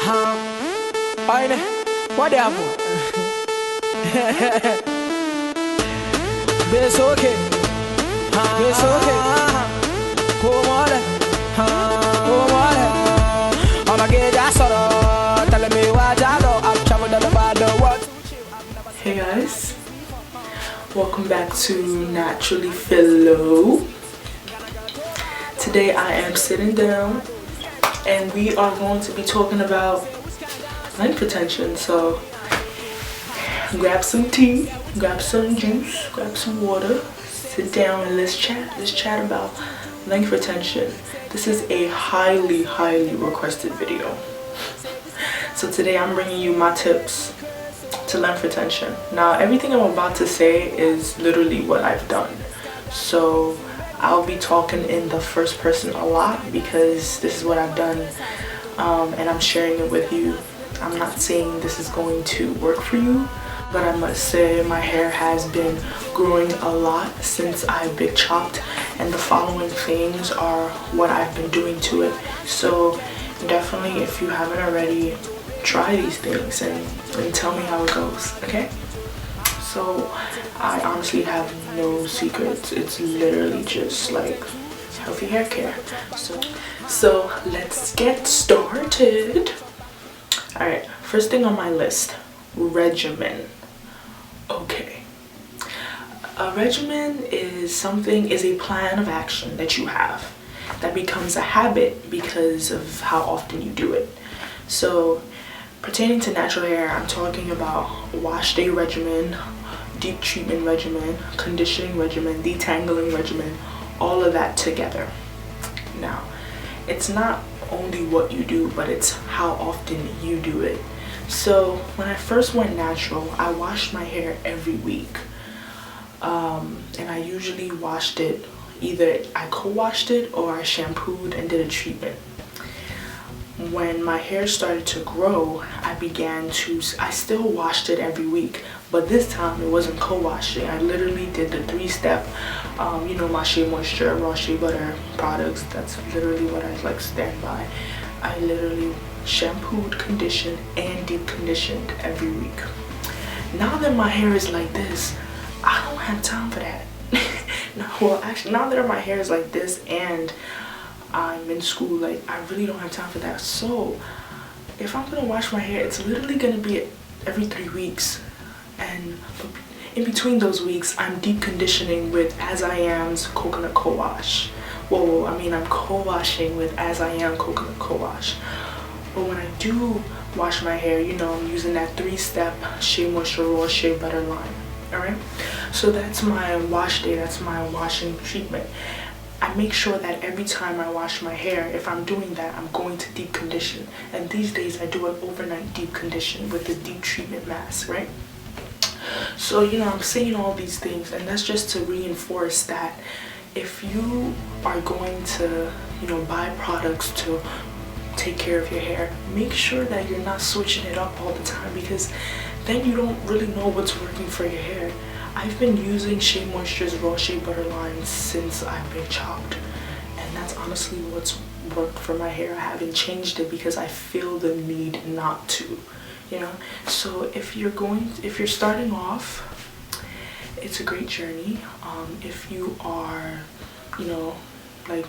Aynen. What happened? It's okay. It's okay. Come on. Come on. I'ma get that sorrow. Telling me what I know. I've traveled all about the world. Hey guys, welcome back to NaturallyPhilo. Today I am sitting down and we are going to be talking about length retention. So grab some tea, grab some juice, grab some water, sit down and let's chat. Let's chat about length retention. This is a highly requested video. So today I'm bringing you my tips to length retention. Now everything I'm about to say is literally what I've done. So I'll be talking in the first person a lot because this is what I've done, and I'm sharing it with you. I'm not saying this is going to work for you, but I must say my hair has been growing a lot since I've been chopped, and the following things are what I've been doing to it. So definitely, if you haven't already, try these things and tell me how it goes, okay? So I honestly have no secrets. It's literally just like healthy hair care. So let's get started. Alright, first thing on my list, regimen. Okay. A regimen is a plan of action that you have that becomes a habit because of how often you do it. So pertaining to natural hair, I'm talking about wash day regimen, deep treatment regimen, conditioning regimen, detangling regimen, all of that together. Now, it's not only what you do, but it's how often you do it. So when I first went natural, I washed my hair every week, and I usually washed it, either I co-washed it or I shampooed and did a treatment. When my hair started to grow, I still washed it every week, but this time it wasn't co-washing. I literally did the 3-step, my Shea Moisture, raw shea butter products. That's literally what I stand by. I literally shampooed, conditioned, and deep conditioned every week. Now that my hair is like this, I don't have time for that. Now that my hair is like this and I'm in school, I really don't have time for that. So if I'm gonna wash my hair, it's literally gonna be every 3 weeks, and in between those weeks I'm deep conditioning with As I Am's coconut co-wash. I'm co-washing with As I Am coconut co-wash. But when I do wash my hair, I'm using that 3-step Shea Moisture raw shea butter line. Alright, so that's my wash day, that's my washing treatment. I make sure that every time I wash my hair, if I'm doing that, I'm going to deep condition. And these days I do an overnight deep condition with the deep treatment mask, right? So, I'm saying all these things, and that's just to reinforce that if you are going to, buy products to take care of your hair, make sure that you're not switching it up all the time, because then you don't really know what's working for your hair. I've been using Shea Moisture's raw shea butter line since I've been chopped, and that's honestly what's worked for my hair. I haven't changed it because I feel the need not to, So if you're starting off, it's a great journey. If you are,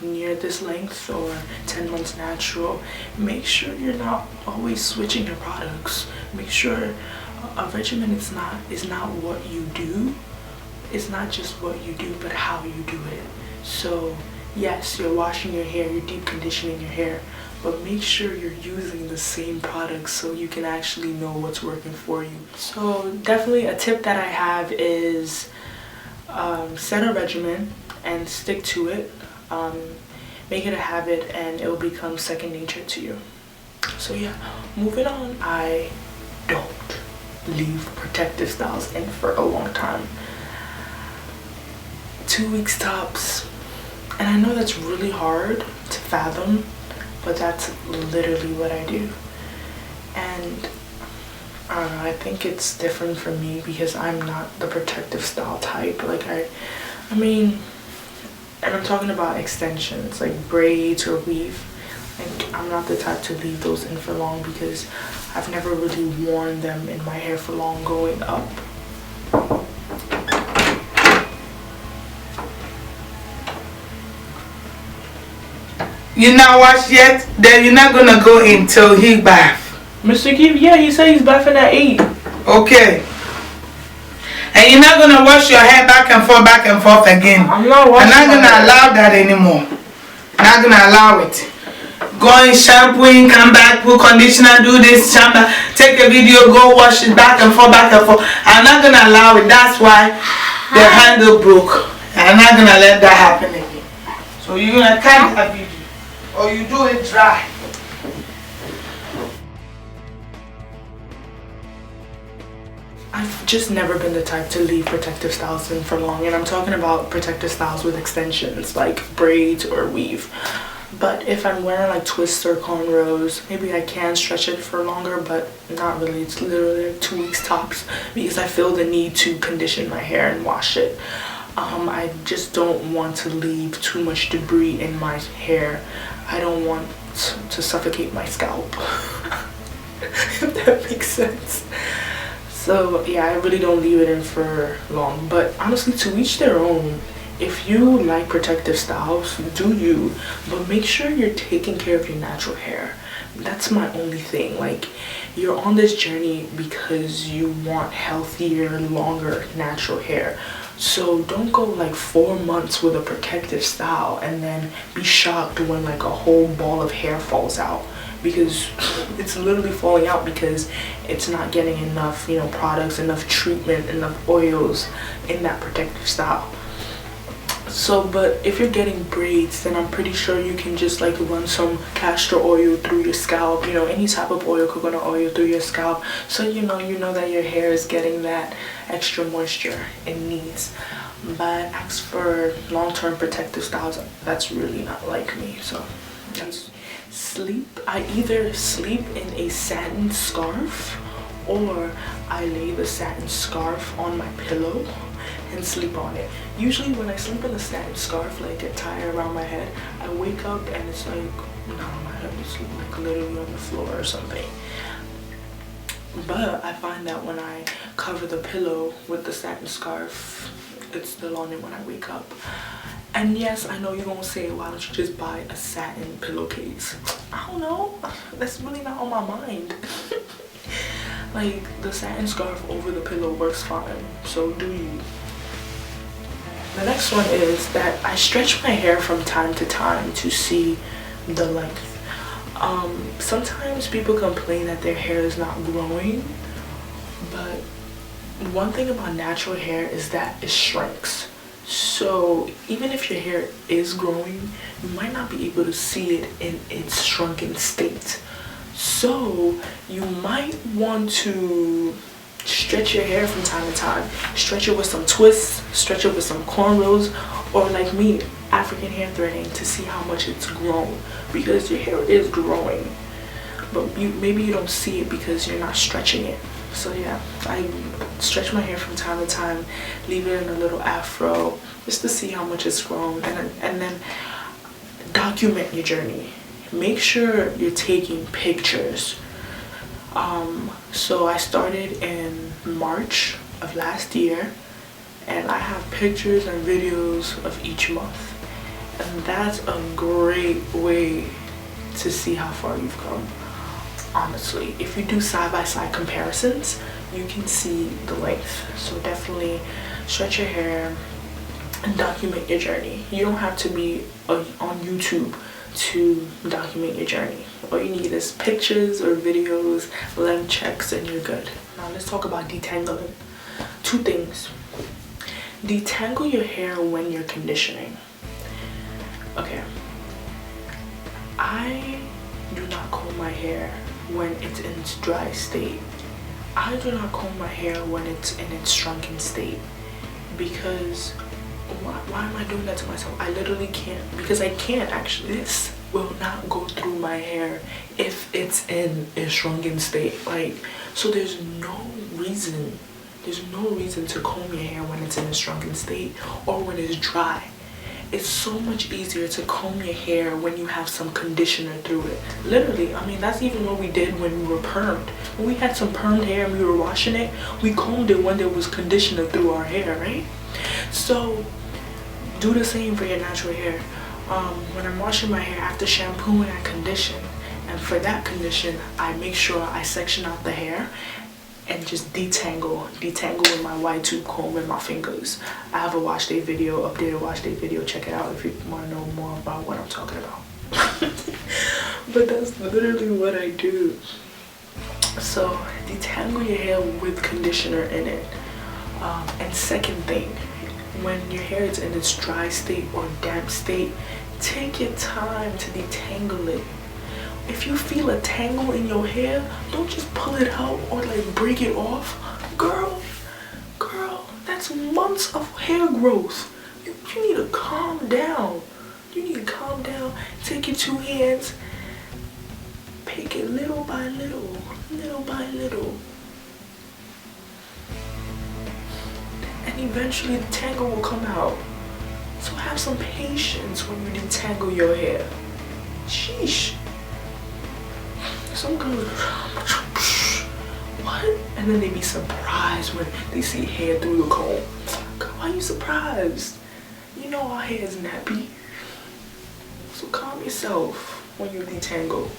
near this length or 10 months natural, make sure you're not always switching your products. Make sure a regimen is not what you do. It's not just what you do, but how you do it. So yes, you're washing your hair, you're deep conditioning your hair, but make sure you're using the same products so you can actually know what's working for you. So definitely a tip that I have is set a regimen and stick to it. Make it a habit and it will become second nature to you. So yeah, moving on, I don't leave protective styles in for a long time. 2 weeks tops. And I know that's really hard to fathom, but that's literally what I do. And I don't know, I think it's different for me because I'm not the protective style type. And I'm talking about extensions, like braids or weave. Like, I'm not the type to leave those in for long because I've never really worn them in my hair for long going up. You not washed yet? Then you're not gonna go in till he bath. Mr. Keith, yeah, he said he's bathing at 8. Okay. And you're not gonna wash your hair back and forth again. I'm not washing. I'm not gonna allow that anymore. Not gonna allow it. Going shampooing, come back, put conditioner, do this, shampoo, take a video, go wash it back and forth. I'm not gonna allow it. That's why the handle broke. I'm not gonna let that happen again. So you're gonna cut that video. Or you do it dry. I've just never been the type to leave protective styles in for long, and I'm talking about protective styles with extensions like braids or weave. But if I'm wearing like twists or cornrows, maybe I can stretch it for longer, but not really. It's literally like 2 weeks tops because I feel the need to condition my hair and wash it. I just don't want to leave too much debris in my hair. I don't want to suffocate my scalp, if that makes sense. So yeah, I really don't leave it in for long. But honestly, to each their own. If you like protective styles, do you, but make sure you're taking care of your natural hair. That's my only thing. Like, you're on this journey because you want healthier, longer, natural hair. So don't go like 4 months with a protective style and then be shocked when like a whole ball of hair falls out, because it's literally falling out because it's not getting enough, you know, products, enough treatment, enough oils in that protective style. So, but if you're getting braids, then I'm pretty sure you can just like run some castor oil through your scalp, you know, any type of oil, coconut oil through your scalp, so you know that your hair is getting that extra moisture it needs. But as for long-term protective styles, that's really not like me. So that's sleep. I either sleep in a satin scarf or I lay the satin scarf on my pillow and sleep on it. Usually when I sleep in the satin scarf, like get tired around my head, I wake up and it's like not on my head, it's like literally on the floor or something. But I find that when I cover the pillow with the satin scarf, it's still on it when I wake up. And yes, I know you're gonna say, why don't you just buy a satin pillowcase? I don't know, that's really not on my mind. Like, the satin scarf over the pillow works fine, so do you. The next one is that I stretch my hair from time to time to see the length. Sometimes people complain that their hair is not growing, but one thing about natural hair is that it shrinks. So even if your hair is growing, you might not be able to see it in its shrunken state. So you might want to stretch your hair from time to time. Stretch it with some twists, stretch it with some cornrows, or like me, African hair threading to see how much it's grown, because your hair is growing, but maybe you don't see it because you're not stretching it. So yeah, I stretch my hair from time to time, leave it in a little afro just to see how much it's grown, and then document your journey. Make sure you're taking pictures. So I started in March of last year, and I have pictures and videos of each month, and that's a great way to see how far you've come. Honestly, if you do side-by-side comparisons, you can see the length. So definitely stretch your hair and document your journey. You don't have to be on YouTube to document your journey. All you need is pictures or videos, length checks, and you're good. Now let's talk about detangling. 2 things. Detangle your hair when you're conditioning. Okay, I do not comb my hair when it's in its dry state. I do not comb my hair when it's in its shrunken state, because why am I doing that to myself? I literally can't, because I can't actually. This will not go through my hair if it's in a shrunken state. Like, so there's no reason to comb your hair when it's in a shrunken state or when it's dry. it's so much easier to comb your hair when you have some conditioner through it. Literally, I mean, that's even what we did when we were permed. When we had some permed hair and we were washing it, we combed it when there was conditioner through our hair, right? So do the same for your natural hair. When I'm washing my hair, after shampooing, I condition. And for that condition, I make sure I section out the hair and just detangle with my wide tube comb with my fingers. I have a wash day video, updated wash day video. Check it out if you want to know more about what I'm talking about. But that's literally what I do. So detangle your hair with conditioner in it. And second thing, when your hair is in its dry state or damp state, take your time to detangle it. If you feel a tangle in your hair, don't just pull it out or like break it off. Girl, that's months of hair growth. You need to calm down. You need to calm down. Take your two hands, pick it little by little, little by little. And eventually the tangle will come out. So have some patience when you detangle your hair. Sheesh. Some girls, what? And then they be surprised when they see hair through the comb. Girl, why are you surprised? You know our hair is nappy. So calm yourself when you detangle.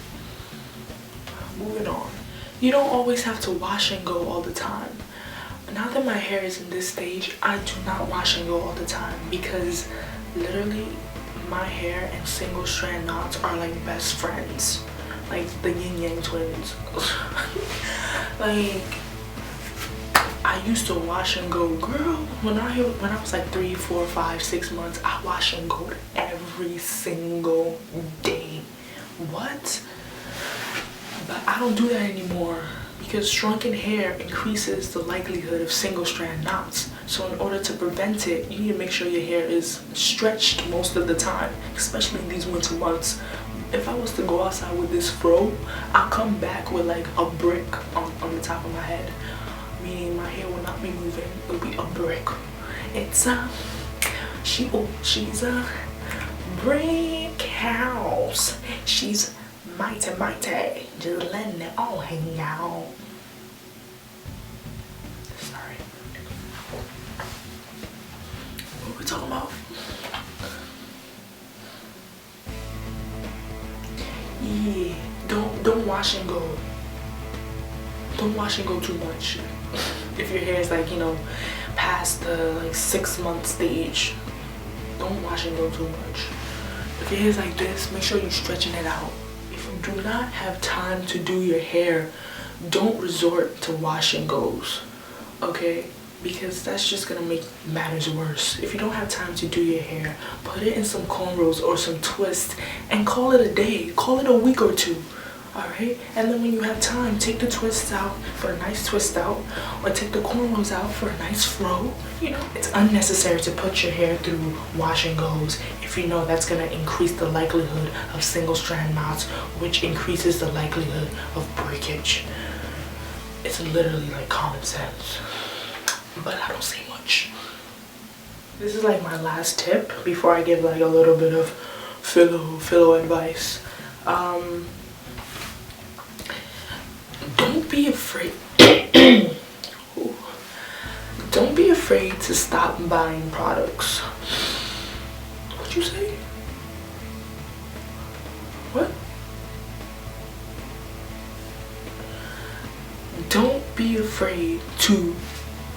Moving on. You don't always have to wash and go all the time. Now that my hair is in this stage, I do not wash and go all the time because literally my hair and single strand knots are like best friends. Like the yin yang twins. Like I used to wash and go, girl. When I was like 3, 4, 5, 6 months, I wash and go every single day. What? But I don't do that anymore because shrunken hair increases the likelihood of single strand knots. So in order to prevent it, you need to make sure your hair is stretched most of the time, especially in these winter months. If I was to go outside with this fro, I'll come back with like a brick on the top of my head. Meaning my hair will not be moving, it'll be a brick. It's she's a brick house. She's mighty, just letting it all hang out. Sorry. What are we talking about? Yeah, don't wash and go. Don't wash and go too much. If your hair is like, you know, past the like 6-month stage, don't wash and go too much. If your hair is like this, make sure you're stretching it out. If you do not have time to do your hair, don't resort to wash and goes, okay? Because that's just gonna make matters worse. If you don't have time to do your hair, put it in some cornrows or some twists and call it a day. Call it a week or two, alright? And then when you have time, take the twists out for a nice twist out, or take the cornrows out for a nice fro. You know, it's unnecessary to put your hair through wash and goes if you know that's gonna increase the likelihood of single strand knots, which increases the likelihood of breakage. It's literally like common sense. But I don't say much. This is like my last tip before I give like a little bit of philo advice. Don't be afraid. Don't be afraid to stop buying products. What'd you say? What? Don't be afraid to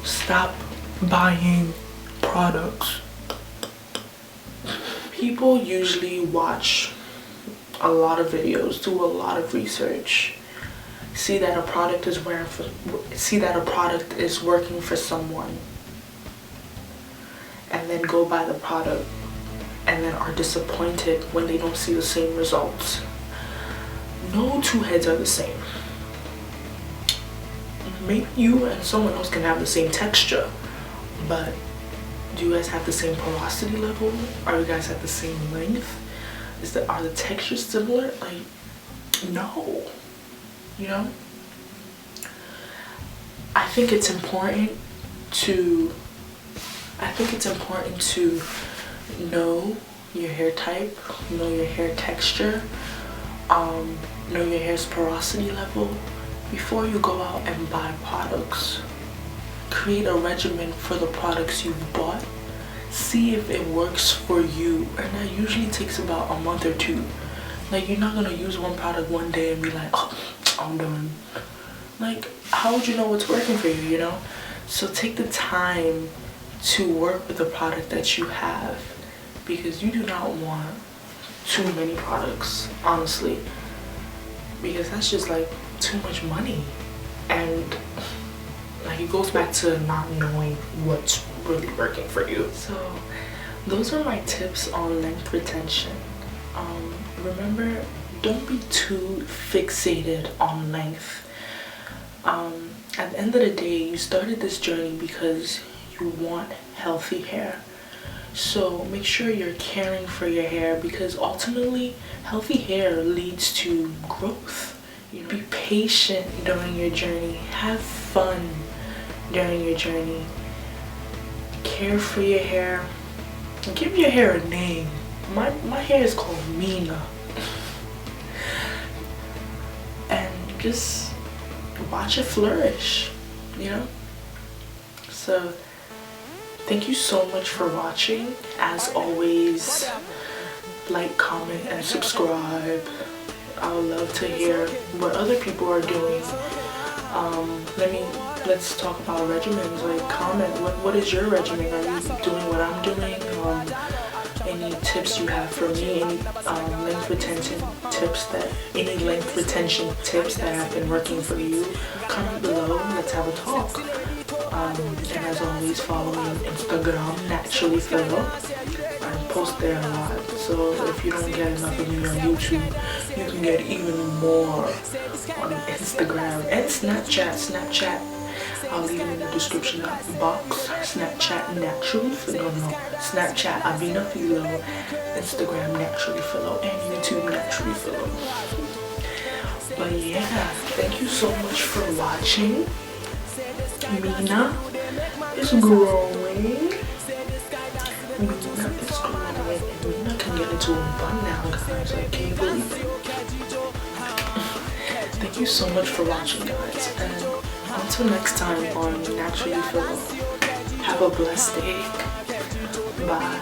stop buying products. People usually watch a lot of videos, do a lot of research, see that a product is working for someone, and then go buy the product and then are disappointed when they don't see the same results. No two heads are the same. Maybe you and someone else can have the same texture, but do you guys have the same porosity level? Are you guys at the same length? Are the textures similar? Like, no. You know? I think it's important to know your hair type, know your hair texture, know your hair's porosity level before you go out and buy products. Create a regimen for the products you've bought. See if it works for you, and that usually takes about a month or two. Like, you're not gonna use one product one day and be like, oh, I'm done. Like, how would you know what's working for you, you know? So take the time to work with the product that you have, because you do not want too many products, honestly, because that's just like too much money. And like, it goes back to not knowing what's really working for you. So those are my tips on length retention. Remember, don't be too fixated on length. At the end of the day, you started this journey because you want healthy hair. So make sure you're caring for your hair, because ultimately healthy hair leads to growth. You know, be patient during your journey. Have fun during your journey. Care for your hair. Give your hair a name. My hair is called Mina. And just watch it flourish, you know? So thank you so much for watching. As always, like, comment, and subscribe. I would love to hear what other people are doing. Let's talk about regimens. Like, comment, what is your regimen? Are you doing what I'm doing? Any tips you have for me? Any length retention tips that have been working for you? Comment below. Let's have a talk. And as always, follow me on Instagram, NaturallyPhilo. I post there a lot. So if you don't get enough of me on YouTube, you can get even more on Instagram and Snapchat. I'll leave it in the description box. Snapchat NaturallyPhilo, Snapchat AvinaPhilo, Instagram NaturallyPhilo, and YouTube NaturallyPhilo. But yeah, thank you so much for watching. Mina is growing. And Mina can get into a bun now, guys. Like, can you believe it? Thank you so much for watching, guys, and until next time on NaturallyPhilo, have a blessed day. Bye.